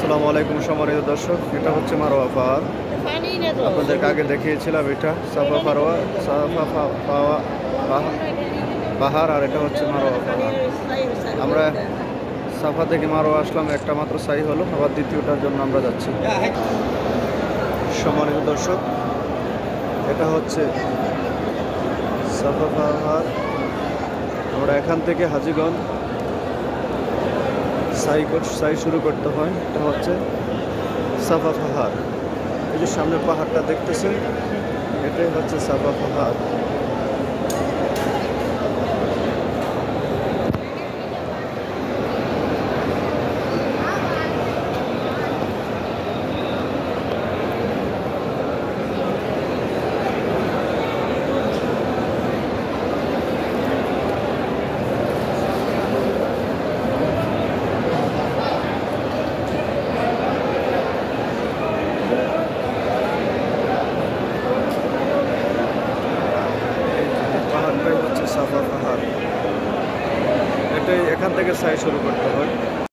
আসসালামু আলাইকুম সম্মানিত দর্শক, এটা হচ্ছে মারোয়া পাহাড়। আপনাদেরকে আগে দেখিয়েছিলাম এটা পাহাড়, আর এটা হচ্ছে মারোয়া পাহাড়। আমরা সাফা থেকে মারোয়া আসলাম, একটা মাত্র সাই হলো, আবার দ্বিতীয়টার জন্য আমরা যাচ্ছি। সম্মানিত দর্শক, এটা হচ্ছে সাফা পাহাড়। আমরা এখান থেকে হাজীগঞ্জ সাই শুরু করতে হয়। এটা হচ্ছে সাফা পাহাড়। এই যে সামনে পাহাড়টা দেখতেছেন, এটাই হচ্ছে সাফা পাহাড়। পাহাড়টাই হচ্ছে সাফা পাহাড়। এটাই এখান থেকে সাই শুরু করতে হয়।